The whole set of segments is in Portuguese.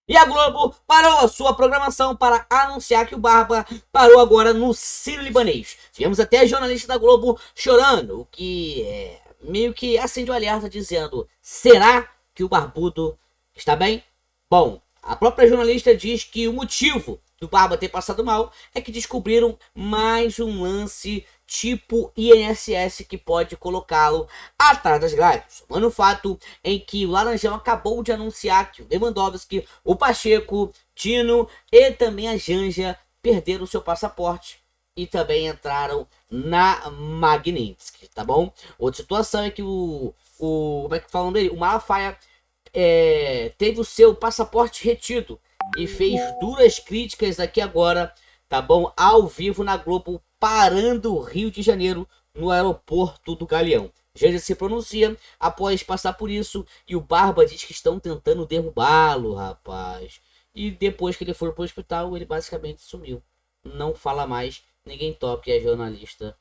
E a Globo parou a sua programação para anunciar que o Barba parou agora no Sírio-Libanês. Tivemos até jornalista da Globo chorando, o que meio que acende o alerta dizendo: será que o Barbudo está bem? Bom, a própria jornalista diz que o motivo do Barba ter passado mal é que descobriram mais um lance tipo INSS que pode colocá-lo atrás das grades. Somando o fato em que o Laranjão acabou de anunciar que o Lewandowski, o Pacheco, Tino e também a Janja perderam seu passaporte e também entraram na Magnitsky, tá bom? Outra situação é que como é que falam dele? O Malafaia teve o seu passaporte retido e fez duras críticas aqui agora, tá bom? Ao vivo na Globo, parando o Rio de Janeiro no aeroporto do Galeão. Janja se pronuncia após passar por isso e o Barba diz que estão tentando derrubá-lo, rapaz. E depois que ele foi pro hospital, ele basicamente sumiu. Não fala mais, ninguém toca e a jornalista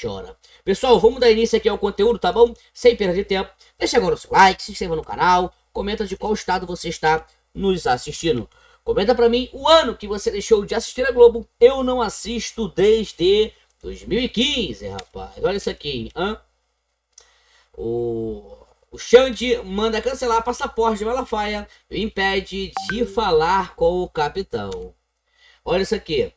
chora. Pessoal, vamos dar início aqui ao conteúdo, tá bom? Sem perder tempo. Deixa agora o seu like, se inscreva no canal, comenta de qual estado você está nos assistindo. Comenta pra mim o ano que você deixou de assistir a Globo. Eu não assisto desde 2015, rapaz. Olha isso aqui, hein? O Xande manda cancelar passaporte de Malafaia e impede de falar com o capitão. Olha isso aqui.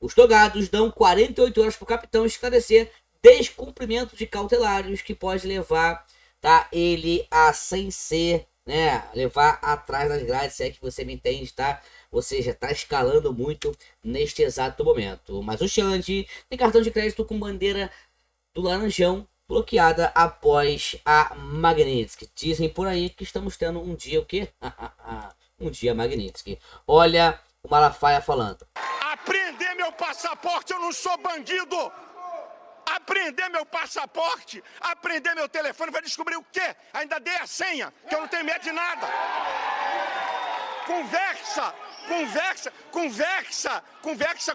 Os togados dão 48 horas para o capitão esclarecer descumprimento de cautelários que pode levar, tá, ele a sem ser, né, levar atrás das grades, se é que você me entende, tá? Você já tá escalando muito neste exato momento. Mas o Xande tem cartão de crédito com bandeira do Laranjão bloqueada após a Magnitsky. Dizem por aí que estamos tendo um dia o quê? Um dia Magnitsky. Olha o Malafaia falando. Apreender meu passaporte, eu não sou bandido. Aprender meu passaporte, aprender meu telefone, vai descobrir o quê? Ainda dei a senha, que eu não tenho medo de nada. Conversa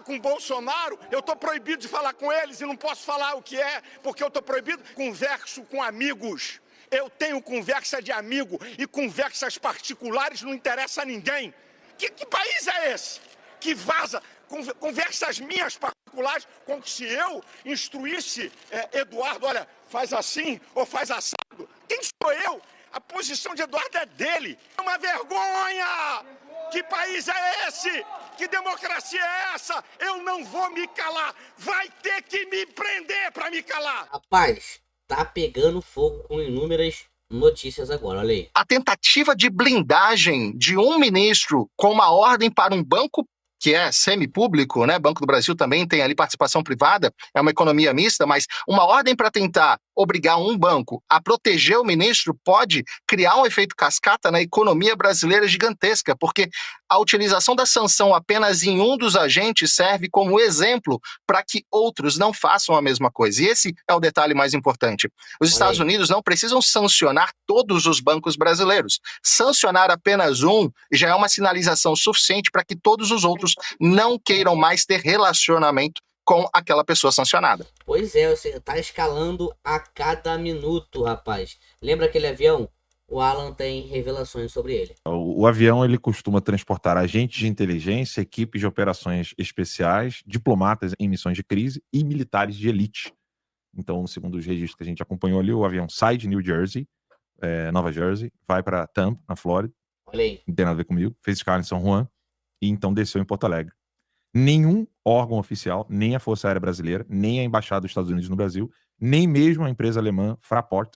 com o Bolsonaro. Eu tô proibido de falar com eles e não posso falar o que é, porque eu tô proibido. Converso com amigos. Eu tenho conversa de amigo e conversas particulares não interessa a ninguém. Que país é esse que vaza conversas minhas particulares, como se eu instruísse Eduardo, olha, faz assim ou faz assado? Quem sou eu? A posição de Eduardo é dele. É uma vergonha! Que país é esse? Que democracia é essa? Eu não vou me calar. Vai ter que me prender para me calar. Rapaz, tá pegando fogo com inúmeras notícias agora, olha aí. A tentativa de blindagem de um ministro com uma ordem para um banco que é semipúblico, né? Banco do Brasil também tem ali participação privada, é uma economia mista, mas uma ordem para tentar obrigar um banco a proteger o ministro pode criar um efeito cascata na economia brasileira gigantesca, porque a utilização da sanção apenas em um dos agentes serve como exemplo para que outros não façam a mesma coisa. E esse é o detalhe mais importante. Os Estados Unidos não precisam sancionar todos os bancos brasileiros. Sancionar apenas um já é uma sinalização suficiente para que todos os outros não queiram mais ter relacionamento com aquela pessoa sancionada. Pois é, você tá escalando a cada minuto, rapaz. Lembra aquele avião? O Alan tem revelações sobre ele. O avião, ele costuma transportar agentes de inteligência, equipes de operações especiais, diplomatas em missões de crise e militares de elite. Então, segundo os registros que a gente acompanhou ali, o avião sai de New Jersey, Nova Jersey, vai para Tampa, na Flórida. Olha aí. Não tem nada a ver comigo. Fez escala em São Juan e então desceu em Porto Alegre. Nenhum órgão oficial, nem a Força Aérea Brasileira, nem a Embaixada dos Estados Unidos no Brasil, nem mesmo a empresa alemã Fraport,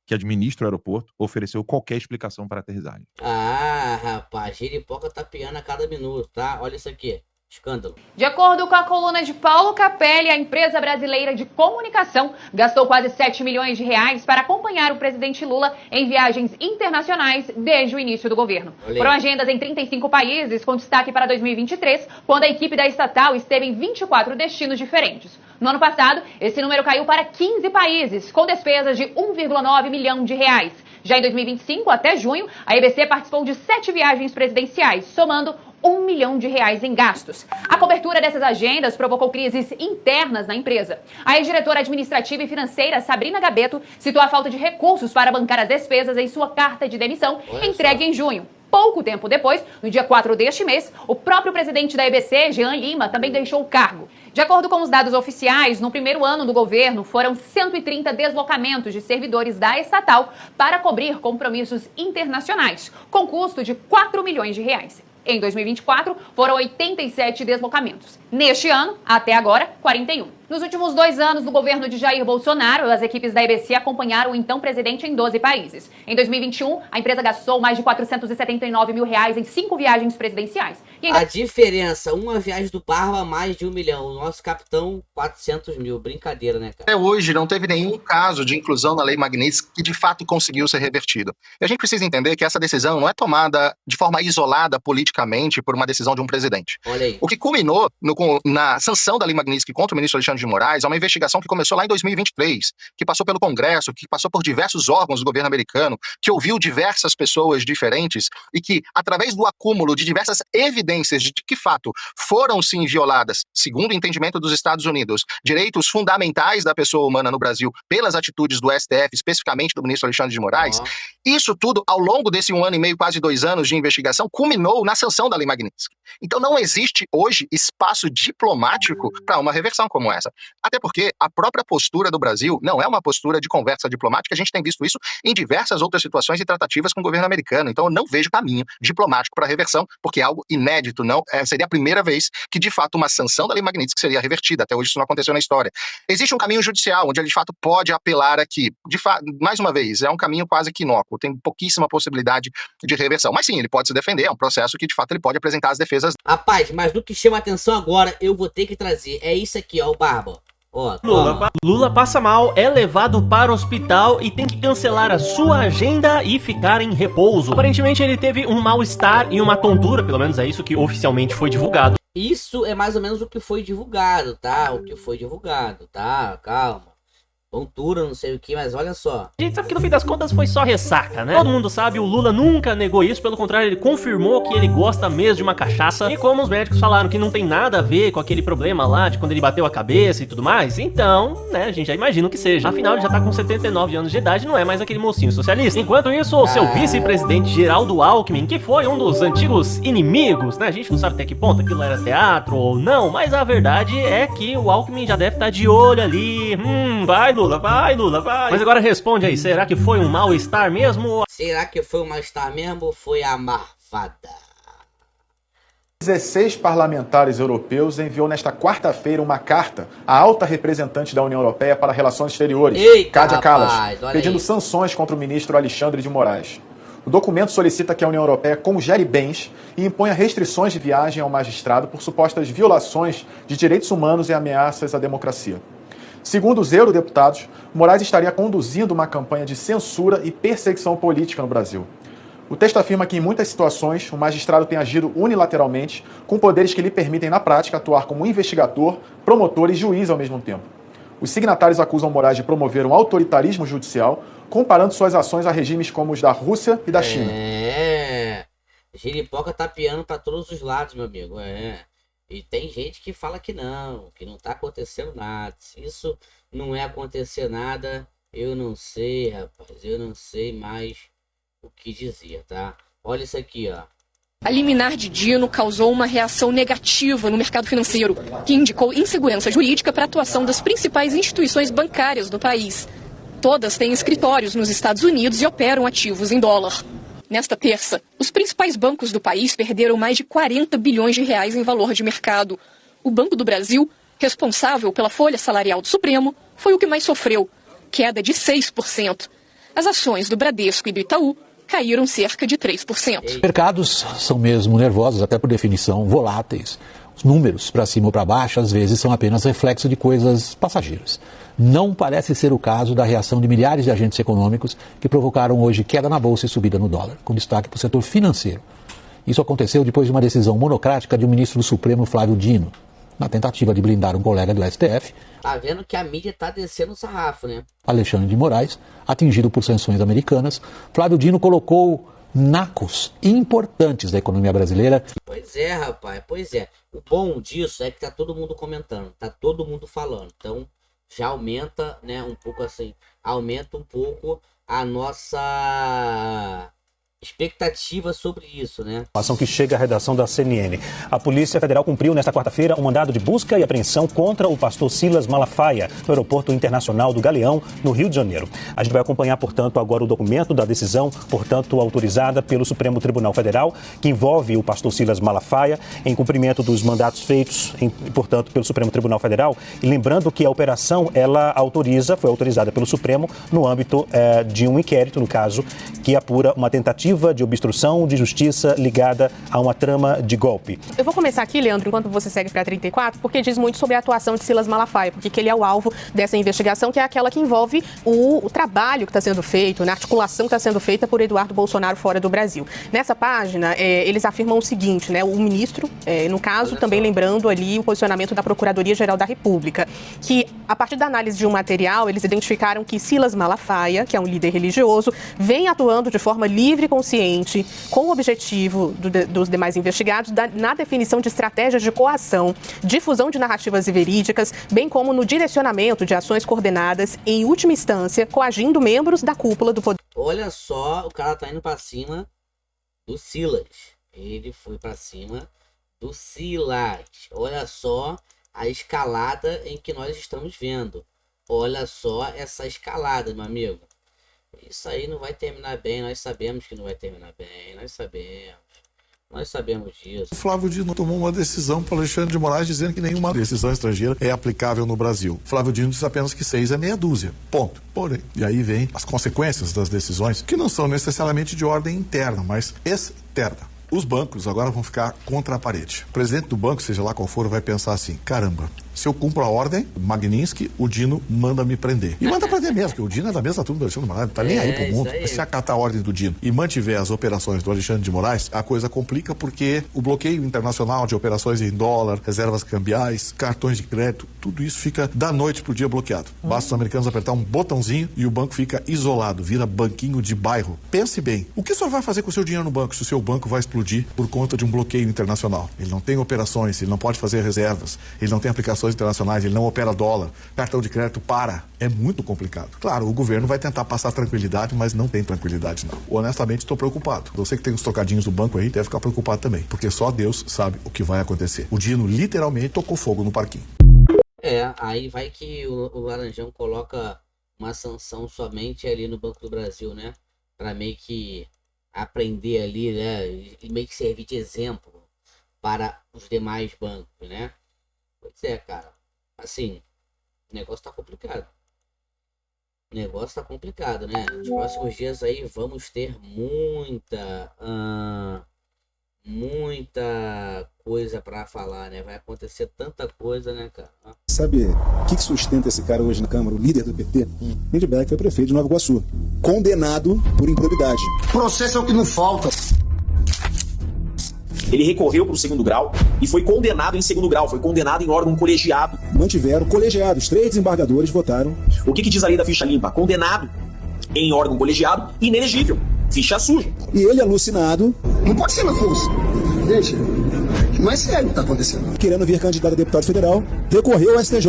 que administra o aeroporto, ofereceu qualquer explicação para a aterrissagem. Ah, rapaz, giripoca tá piando a cada minuto, tá? Olha isso aqui. Escândalo. De acordo com a coluna de Paulo Capelli, a empresa brasileira de comunicação gastou quase 7 milhões de reais para acompanhar o presidente Lula em viagens internacionais desde o início do governo. Foram agendas em 35 países, com destaque para 2023, quando a equipe da estatal esteve em 24 destinos diferentes. No ano passado, esse número caiu para 15 países, com despesas de 1,9 milhão de reais. Já em 2025, até junho, a EBC participou de 7 viagens presidenciais, somando 1 milhão de reais em gastos. A cobertura dessas agendas provocou crises internas na empresa. A ex-diretora administrativa e financeira, Sabrina Gabeto, citou a falta de recursos para bancar as despesas em sua carta de demissão, entregue em junho. Pouco tempo depois, no dia 4 deste mês, o próprio presidente da EBC, Jean Lima, também deixou o cargo. De acordo com os dados oficiais, no primeiro ano do governo, foram 130 deslocamentos de servidores da estatal para cobrir compromissos internacionais, com custo de 4 milhões de reais. Em 2024, foram 87 deslocamentos. Neste ano, até agora, 41. Nos últimos 2 anos do governo de Jair Bolsonaro, as equipes da EBC acompanharam o então presidente em 12 países. Em 2021, a empresa gastou mais de 479 mil reais em 5 viagens presidenciais. E ainda... A diferença, uma viagem do Barba, mais de 1 milhão. O nosso capitão, 400 mil. Brincadeira, né, cara? Até hoje não teve nenhum caso de inclusão na Lei Magnitsky que de fato conseguiu ser revertido. E a gente precisa entender que essa decisão não é tomada de forma isolada politicamente por uma decisão de um presidente. Olha aí. O que culminou na sanção da Lei Magnitsky contra o ministro Alexandre de Moraes é uma investigação que começou lá em 2023, que passou pelo Congresso, que passou por diversos órgãos do governo americano, que ouviu diversas pessoas diferentes e que, através do acúmulo de diversas evidências de que fato foram sim violadas, segundo o entendimento dos Estados Unidos, direitos fundamentais da pessoa humana no Brasil pelas atitudes do STF, especificamente do ministro Alexandre de Moraes, isso tudo, ao longo desse 1 ano e meio, quase 2 anos de investigação, culminou na sanção da Lei Magnitsky. Então não existe hoje espaço diplomático para uma reversão como essa. Até porque a própria postura do Brasil não é uma postura de conversa diplomática, a gente tem visto isso em diversas outras situações e tratativas com o governo americano. Então eu não vejo caminho diplomático para reversão, porque é algo inédito, não seria a primeira vez que de fato uma sanção da Lei Magnitsky seria revertida. Até hoje isso não aconteceu na história. Existe um caminho judicial, onde ele de fato pode apelar aqui. De fato, mais uma vez, é um caminho quase que inócuo, tem pouquíssima possibilidade de reversão. Mas sim, ele pode se defender, é um processo que de fato ele pode apresentar as defesas. Rapaz, mas do que chama atenção agora, eu vou ter que trazer. É isso aqui, ó, o Barba. Ó, Lula passa mal, é levado para o hospital e tem que cancelar a sua agenda e ficar em repouso. Aparentemente ele teve um mal-estar e uma tontura, pelo menos é isso que oficialmente foi divulgado. Isso é mais ou menos o que foi divulgado, tá? O que foi divulgado, tá? Calma. Tontura, não sei o que, mas olha só. A gente sabe que no fim das contas foi só ressaca, né? Todo mundo sabe, o Lula nunca negou isso, pelo contrário, ele confirmou que ele gosta mesmo de uma cachaça. E como os médicos falaram que não tem nada a ver com aquele problema lá de quando ele bateu a cabeça e tudo mais, então, né, a gente já imagina o que seja. Afinal, ele já tá com 79 anos de idade, não é mais aquele mocinho socialista. Enquanto isso, o seu vice-presidente Geraldo Alckmin, que foi um dos antigos inimigos, né? A gente não sabe até que ponto aquilo era teatro ou não, mas a verdade é que o Alckmin já deve estar de olho ali. Vai, Lula, vai. Mas agora responde aí, será que foi um mal-estar mesmo? Será que foi um mal-estar mesmo ou foi a marvada? 16 parlamentares europeus enviou nesta quarta-feira uma carta à alta representante da União Europeia para Relações Exteriores, Kaja Kallas, pedindo sanções contra o ministro Alexandre de Moraes. O documento solicita que a União Europeia congele bens e imponha restrições de viagem ao magistrado por supostas violações de direitos humanos e ameaças à democracia. Segundo os eurodeputados, Moraes estaria conduzindo uma campanha de censura e perseguição política no Brasil. O texto afirma que, em muitas situações, o magistrado tem agido unilateralmente, com poderes que lhe permitem, na prática, atuar como investigador, promotor e juiz ao mesmo tempo. Os signatários acusam Moraes de promover um autoritarismo judicial, comparando suas ações a regimes como os da Rússia e da China. Giripoca tá piando pra todos os lados, meu amigo. E tem gente que fala que não tá acontecendo nada. Se isso não é acontecer nada, eu não sei, rapaz. Eu não sei mais o que dizer, tá? Olha isso aqui, ó. A liminar de Dino causou uma reação negativa no mercado financeiro, que indicou insegurança jurídica para a atuação das principais instituições bancárias do país. Todas têm escritórios nos Estados Unidos e operam ativos em dólar. Nesta terça, os principais bancos do país perderam mais de 40 bilhões de reais em valor de mercado. O Banco do Brasil, responsável pela folha salarial do Supremo, foi o que mais sofreu, queda de 6%. As ações do Bradesco e do Itaú caíram cerca de 3%. Os mercados são mesmo nervosos, até por definição, voláteis. Os números para cima ou para baixo, às vezes, são apenas reflexo de coisas passageiras. Não parece ser o caso da reação de milhares de agentes econômicos que provocaram hoje queda na bolsa e subida no dólar, com destaque para o setor financeiro. Isso aconteceu depois de uma decisão monocrática de um ministro do Supremo, Flávio Dino, na tentativa de blindar um colega do STF. Tá vendo que a mídia tá descendo o sarrafo, né? Alexandre de Moraes, atingido por sanções americanas. Flávio Dino colocou nacos importantes da economia brasileira. Pois é, rapaz, pois é. O bom disso é que tá todo mundo comentando, tá todo mundo falando. Então, já aumenta, né, um pouco assim, aumenta um pouco a nossa expectativa sobre isso, né? Ação que chega à redação da CNN. A Polícia Federal cumpriu nesta quarta-feira um mandado de busca e apreensão contra o pastor Silas Malafaia no Aeroporto Internacional do Galeão, no Rio de Janeiro. A gente vai acompanhar, portanto, agora o documento da decisão, portanto, autorizada pelo Supremo Tribunal Federal, que envolve o pastor Silas Malafaia em cumprimento dos mandatos feitos, portanto, pelo Supremo Tribunal Federal. E lembrando que a operação, foi autorizada pelo Supremo no âmbito de um inquérito, no caso, que apura uma tentativa de obstrução de justiça ligada a uma trama de golpe. Eu vou começar aqui, Leandro, enquanto você segue para 34, porque diz muito sobre a atuação de Silas Malafaia, porque ele é o alvo dessa investigação, que é aquela que envolve o trabalho que está sendo feito, a articulação que está sendo feita por Eduardo Bolsonaro fora do Brasil. Nessa página, eles afirmam o seguinte, né? O ministro, no caso, também lembrando ali o posicionamento da Procuradoria-Geral da República, que a partir da análise de um material, eles identificaram que Silas Malafaia, que é um líder religioso, vem atuando de forma livre e consciente, com o objetivo dos demais investigados, na definição de estratégias de coação, difusão de narrativas verídicas, bem como no direcionamento de ações coordenadas, em última instância, coagindo membros da cúpula do poder. Olha só, o cara tá indo pra cima do Silas. Ele foi pra cima do Silas. Olha só a escalada em que nós estamos vendo. Olha só essa escalada, meu amigo. Isso aí não vai terminar bem, nós sabemos que não vai terminar bem, nós sabemos disso. O Flávio Dino tomou uma decisão para Alexandre de Moraes dizendo que nenhuma decisão estrangeira é aplicável no Brasil. O Flávio Dino disse apenas que 6 é meia dúzia, ponto. Porém, e aí vem as consequências das decisões, que não são necessariamente de ordem interna, mas externa. Os bancos agora vão ficar contra a parede. O presidente do banco, seja lá qual for, vai pensar assim, caramba, se eu cumpro a ordem, Magnitsky, o Dino manda me prender. E manda prender mesmo, porque o Dino é da mesma turma do Alexandre de Moraes, não tá nem aí pro mundo. Mas se acatar a ordem do Dino e mantiver as operações do Alexandre de Moraes, a coisa complica porque o bloqueio internacional de operações em dólar, reservas cambiais, cartões de crédito, tudo isso fica da noite pro dia bloqueado. Basta os americanos apertar um botãozinho e o banco fica isolado, vira banquinho de bairro. Pense bem, o que o senhor vai fazer com o seu dinheiro no banco se o seu banco vai explodir por conta de um bloqueio internacional? Ele não tem operações, ele não pode fazer reservas, ele não tem aplicações internacionais, ele não opera dólar, cartão de crédito para. É muito complicado. Claro, o governo vai tentar passar tranquilidade, mas não tem tranquilidade não. Honestamente, estou preocupado. Você que tem os trocadinhos do banco aí, deve ficar preocupado também, porque só Deus sabe o que vai acontecer. O Dino literalmente tocou fogo no parquinho. Aí vai que o Laranjão coloca uma sanção somente ali no Banco do Brasil, né? Para meio que aprender ali, né? E meio que servir de exemplo para os demais bancos, né? Pois é, cara. Assim, o negócio tá complicado. Né? Nos próximos dias aí vamos ter muita coisa pra falar, né? Vai acontecer tanta coisa, né, cara? Sabe o que sustenta esse cara hoje na Câmara, o líder do PT? Lindbergh foi prefeito de Nova Iguaçu, condenado por improbidade. Processo é o que não falta. Ele recorreu para o segundo grau e foi condenado em segundo grau, foi condenado em órgão colegiado. Mantiveram colegiados, 3 desembargadores votaram. O que diz a lei da ficha limpa? Condenado em órgão colegiado, inelegível, ficha suja. E ele, alucinado, não pode ser Manfuso. Gente, não é sério o que está acontecendo. Querendo vir candidato a deputado federal, recorreu ao STJ.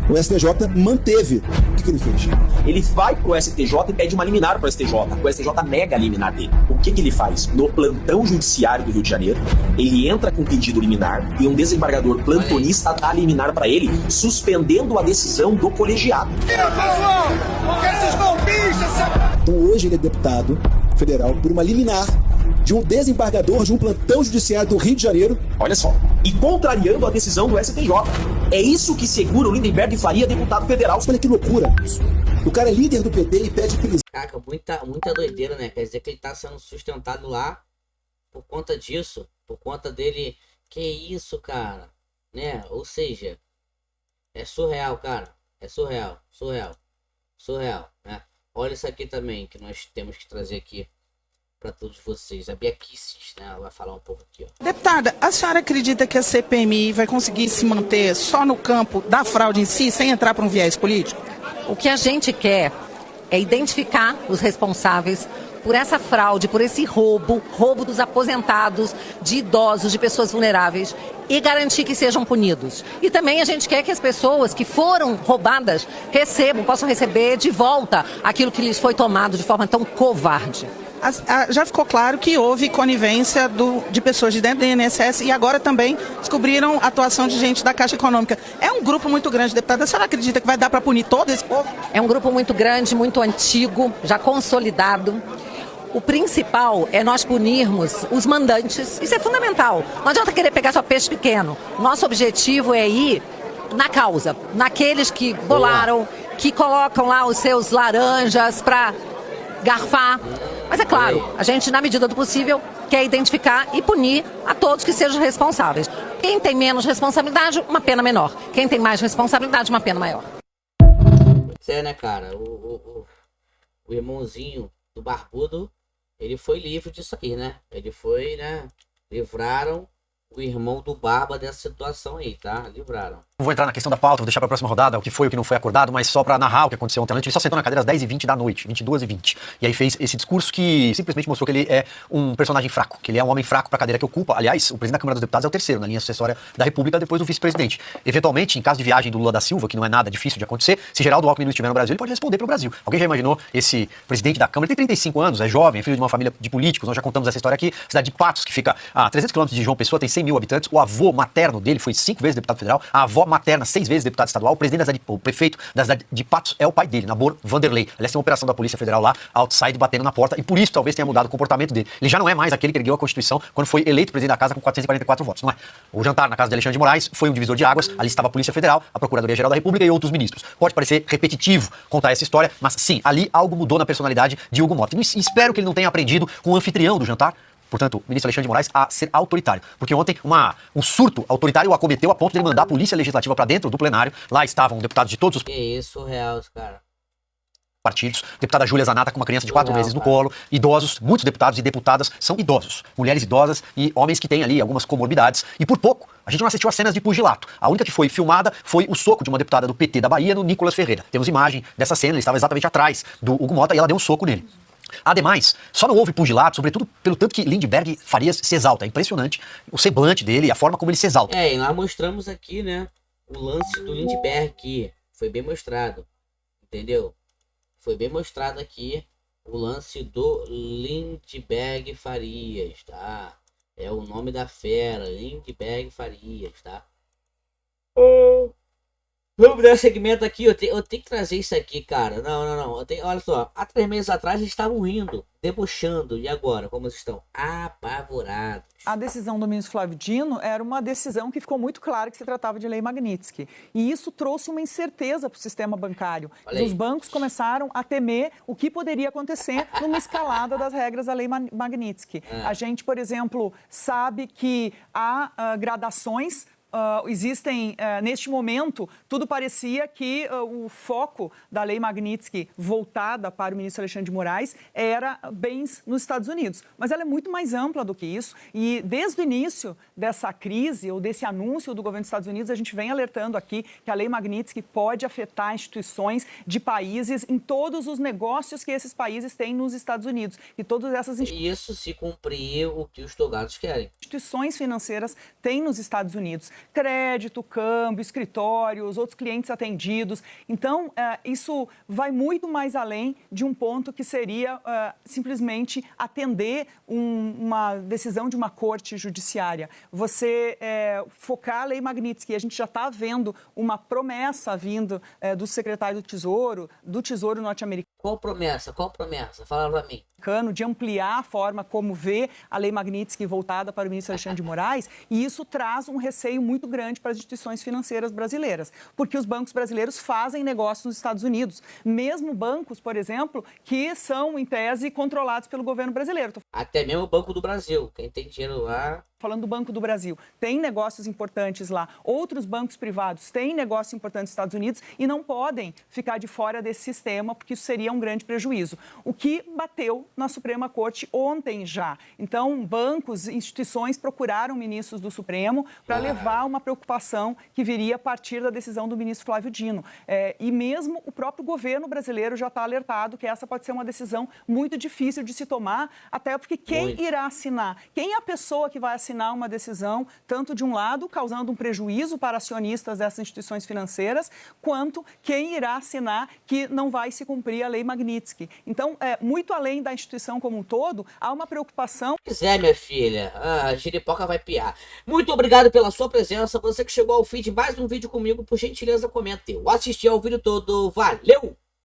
O STJ manteve. O que ele fez? Ele vai pro STJ e pede uma liminar pro STJ. O STJ nega a liminar dele. O que ele faz? No plantão judiciário do Rio de Janeiro, ele entra com pedido liminar e um desembargador plantonista dá a liminar para ele, suspendendo a decisão do colegiado. Pessoal, esses golpistas... Então hoje ele é deputado federal por uma liminar de um desembargador de um plantão judiciário do Rio de Janeiro. Olha só, e contrariando a decisão do STJ. É isso que segura o Lindenberg Faria, deputado federal. Olha que loucura. O cara é líder do PT e pede prisão. Caraca, muita doideira, né? Quer dizer que ele tá sendo sustentado lá por conta disso, por conta dele. Que isso, cara? Né? Ou seja, é surreal, cara. É surreal, né? Olha isso aqui também, que nós temos que trazer aqui para todos vocês. A Bia Kicis, né? Ela vai falar um pouco aqui, ó. Deputada, a senhora acredita que a CPMI vai conseguir se manter só no campo da fraude em si, sem entrar para um viés político? O que a gente quer é identificar os responsáveis por essa fraude, por esse roubo dos aposentados, de idosos, de pessoas vulneráveis, e garantir que sejam punidos. E também a gente quer que as pessoas que foram roubadas possam receber de volta aquilo que lhes foi tomado de forma tão covarde. Já ficou claro que houve conivência de pessoas de dentro do INSS e agora também descobriram a atuação de gente da Caixa Econômica. É um grupo muito grande, deputada. A senhora acredita que vai dar para punir todo esse povo? É um grupo muito grande, muito antigo, já consolidado. O principal é nós punirmos os mandantes. Isso é fundamental. Não adianta querer pegar só peixe pequeno. Nosso objetivo é ir na causa, naqueles que bolaram, que colocam lá os seus laranjas para garfar. Mas é claro, a gente, na medida do possível, quer identificar e punir a todos que sejam responsáveis. Quem tem menos responsabilidade, uma pena menor. Quem tem mais responsabilidade, uma pena maior. Isso é, né, cara? O irmãozinho do Barbudo, ele foi livre disso aqui, né? Ele foi, né? Livraram o irmão do Barba dessa situação aí, tá? Livraram. Não vou entrar na questão da pauta, vou deixar para a próxima rodada o que foi e o que não foi acordado, mas só para narrar o que aconteceu ontem à noite. Ele só sentou na cadeira às 10h20 da noite, 22h20. E aí fez esse discurso que simplesmente mostrou que ele é um personagem fraco, que ele é um homem fraco para a cadeira que ocupa. Aliás, o presidente da Câmara dos Deputados é o terceiro na linha sucessória da República, depois do vice-presidente. Eventualmente, em caso de viagem do Lula da Silva, que não é nada difícil de acontecer, se Geraldo Alckmin não estiver no Brasil, ele pode responder para o Brasil. Alguém já imaginou esse presidente da Câmara? Ele tem 35 anos, é jovem, é filho de uma família de políticos. Nós já contamos essa história aqui. Cidade de Patos, que fica a 300 quilômetros de João Pessoa, tem 100 mil habitantes. O avô materno dele foi 5 vezes deputado federal, a avó materna 6 vezes deputado estadual, o presidente da cidade, o prefeito da cidade de Patos é o pai dele, Nabor Vanderlei. Aliás, tem uma operação da Polícia Federal lá, outside, batendo na porta, e por isso talvez tenha mudado o comportamento dele. Ele já não é mais aquele que ergueu a Constituição quando foi eleito presidente da casa com 444 votos, não é? O jantar na casa de Alexandre de Moraes foi um divisor de águas, ali estava a Polícia Federal, a Procuradoria-Geral da República e outros ministros. Pode parecer repetitivo contar essa história, mas sim, ali algo mudou na personalidade de Hugo Mota. E espero que ele não tenha aprendido com o anfitrião do jantar, portanto, o ministro Alexandre de Moraes, a ser autoritário. Porque ontem um surto autoritário o acometeu a ponto de ele mandar a Polícia Legislativa para dentro do plenário. Lá estavam deputados de todos os... Que isso, real, cara. Partidos. Deputada Júlia Zanata com uma criança de 4 meses no colo. Idosos, muitos deputados e deputadas são idosos. Mulheres idosas e homens que têm ali algumas comorbidades. E por pouco, a gente não assistiu a cenas de pugilato. A única que foi filmada foi o soco de uma deputada do PT da Bahia no Nicolas Ferreira. Temos imagem dessa cena, ele estava exatamente atrás do Hugo Mota e ela deu um soco nele. Ademais, só não houve pugilato, sobretudo pelo tanto que Lindbergh Farias se exalta. É impressionante o semblante dele, a forma como ele se exalta. E nós mostramos aqui, né, o lance do Lindbergh aqui. Foi bem mostrado, entendeu? Foi bem mostrado aqui o lance do Lindbergh Farias, tá? É o nome da fera, Lindbergh Farias, tá? Vamos dar segmento aqui, eu tenho que trazer isso aqui, cara. Não. Olha só, há 3 meses atrás eles estavam rindo, debochando, e agora, como eles estão? Apavorados. A decisão do ministro Flávio Dino era uma decisão que ficou muito clara que se tratava de lei Magnitsky. E isso trouxe uma incerteza para o sistema bancário. Os bancos começaram a temer o que poderia acontecer numa escalada das regras da lei Magnitsky. A gente, por exemplo, sabe que há gradações. Existem, neste momento, tudo parecia que o foco da lei Magnitsky voltada para o ministro Alexandre de Moraes era bens nos Estados Unidos. Mas ela é muito mais ampla do que isso e desde o início dessa crise ou desse anúncio do governo dos Estados Unidos, a gente vem alertando aqui que a lei Magnitsky pode afetar instituições de países em todos os negócios que esses países têm nos Estados Unidos. E todas essas Isso se cumprir o que os togados querem. Instituições financeiras têm nos Estados Unidos. Crédito, câmbio, escritórios, outros clientes atendidos. Então, isso vai muito mais além de um ponto que seria simplesmente atender uma decisão de uma corte judiciária. Você focar a lei Magnitsky, a gente já está vendo uma promessa vindo do secretário do Tesouro norte-americano. Qual promessa? Fala para mim. De ampliar a forma como vê a lei Magnitsky voltada para o ministro Alexandre de Moraes, e isso traz um receio muito grande para as instituições financeiras brasileiras, porque os bancos brasileiros fazem negócios nos Estados Unidos, mesmo bancos, por exemplo, que são, em tese, controlados pelo governo brasileiro. Até mesmo o Banco do Brasil, quem tem dinheiro lá... Falando do Banco do Brasil, tem negócios importantes lá. Outros bancos privados têm negócios importantes nos Estados Unidos e não podem ficar de fora desse sistema, porque isso seria um grande prejuízo. O que bateu na Suprema Corte ontem já. Então, bancos, instituições procuraram ministros do Supremo para levar uma preocupação que viria a partir da decisão do ministro Flávio Dino. E mesmo o próprio governo brasileiro já está alertado que essa pode ser uma decisão muito difícil de se tomar, até porque quem irá assinar? Quem é a pessoa que vai assinar uma decisão, tanto de um lado, causando um prejuízo para acionistas dessas instituições financeiras, quanto quem irá assinar que não vai se cumprir a lei Magnitsky. Então, muito além da instituição como um todo, há uma preocupação... Pois é, minha filha, a giripoca vai piar. Muito obrigado pela sua presença, você que chegou ao fim de mais um vídeo comigo, por gentileza, comenta. Eu assisti ao vídeo todo, valeu!